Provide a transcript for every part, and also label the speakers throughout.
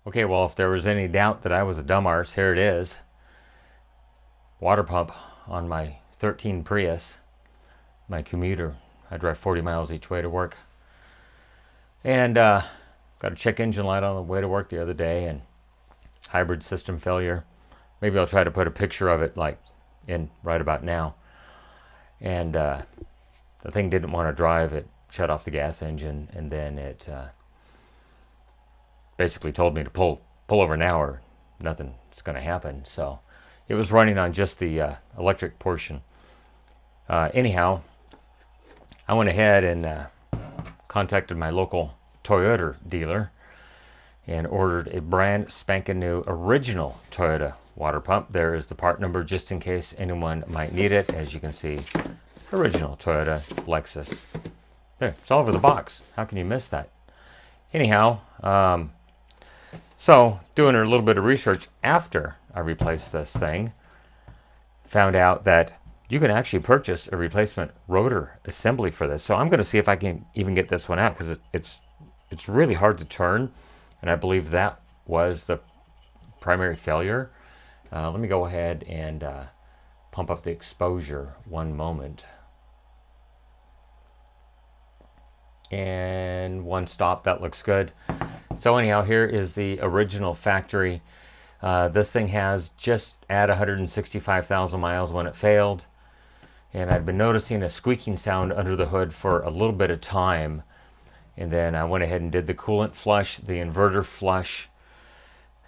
Speaker 1: Okay, well, if there was any doubt that I was a dumb arse, here it is. Water pump on my 13 Prius, my commuter. I drive 40 miles each way to work. And got a check engine light on the way to work the other day, and hybrid system failure. Maybe I'll try to put a picture of it like in right about now. And the thing didn't want to drive. It shut off the gas engine, and then it basically told me to pull over now or nothing's going to happen. So it was running on just the electric portion. Anyhow, I went ahead and contacted my local Toyota dealer and ordered a brand spanking new original Toyota water pump. There is the part number just in case anyone might need it. As you can see, original Toyota Lexus. There, it's all over the box. How can you miss that? Anyhow, so doing a little bit of research after I replaced this thing, found out that you can actually purchase a replacement rotor assembly for this. So I'm going to see if I can even get this one out, because it's really hard to turn, and I believe that was the primary failure. Let me go ahead and pump up the exposure one moment. And one stop, that looks good. So anyhow, here is the original factory. This thing has just at 165,000 miles when it failed. And I'd been noticing a squeaking sound under the hood for a little bit of time. And then I went ahead and did the coolant flush, the inverter flush,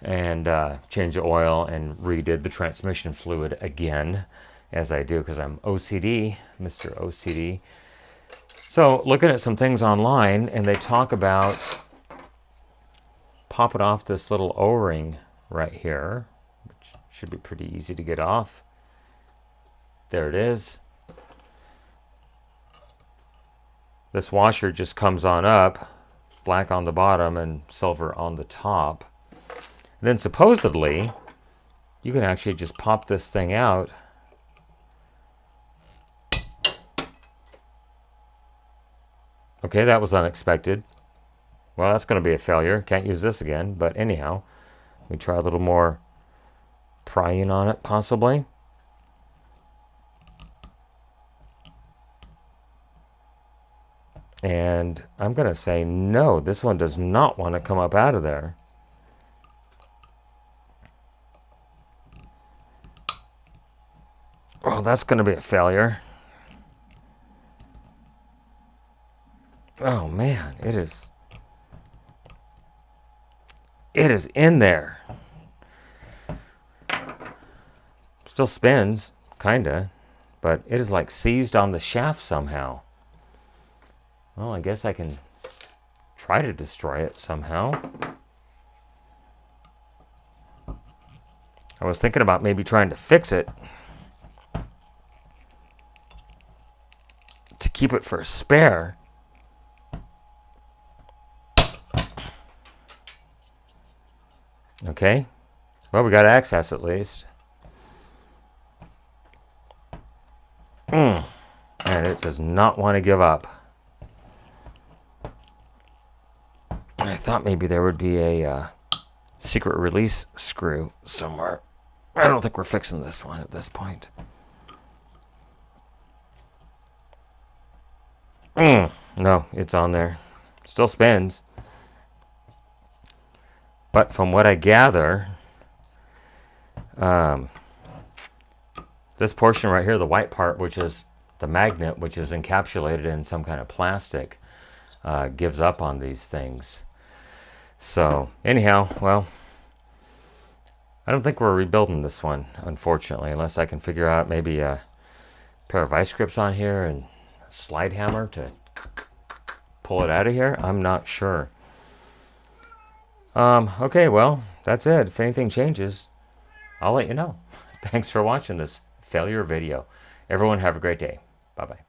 Speaker 1: and changed the oil and redid the transmission fluid again, as I do because I'm OCD, Mr. OCD. So looking at some things online, and they talk about popping off this little O-ring right here, which should be pretty easy to get off. There it is. This washer just comes on up, black on the bottom and silver on the top. And then supposedly, you can actually just pop this thing out. Okay, that was unexpected. Well, that's going to be a failure. Can't use this again. But anyhow, we try a little more prying on it, possibly. And I'm going to say no, this one does not want to come up out of there. Well, that's going to be a failure. Oh man, it is in there. Still spins, kinda, but it is like seized on the shaft somehow. Well, I guess I can try to destroy it somehow. I was thinking about maybe trying to fix it to keep it for a spare. Okay, well, we got access at least. And it does not want to give up. I thought maybe there would be a secret release screw somewhere. I don't think we're fixing this one at this point. No, it's on there. Still spins. But from what I gather, this portion right here, the white part, which is the magnet, which is encapsulated in some kind of plastic, gives up on these things. So anyhow, well, I don't think we're rebuilding this one, unfortunately, unless I can figure out maybe a pair of vice grips on here and a slide hammer to pull it out of here. I'm not sure. Okay, well, that's it. If anything changes, I'll let you know. Thanks for watching this failure video. Everyone have a great day. Bye-bye.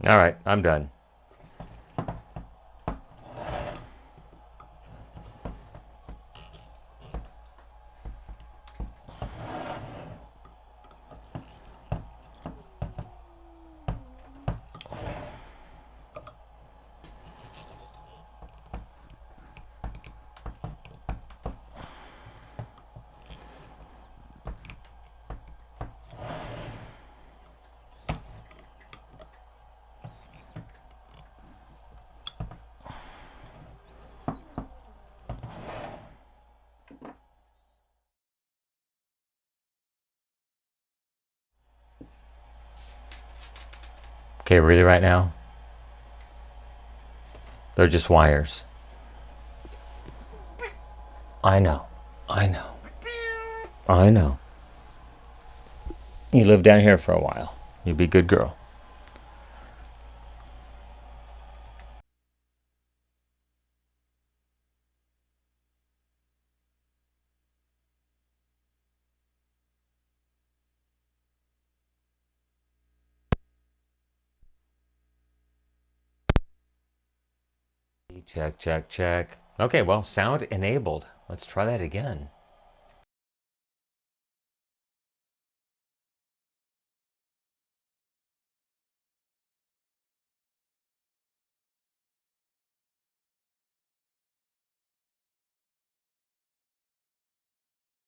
Speaker 1: All right, I'm done. Okay, really right now? They're just wires. I know. I know. I know. You live down here for a while. You be a good girl. Check, check, check. Okay, well, sound enabled. Let's try that again.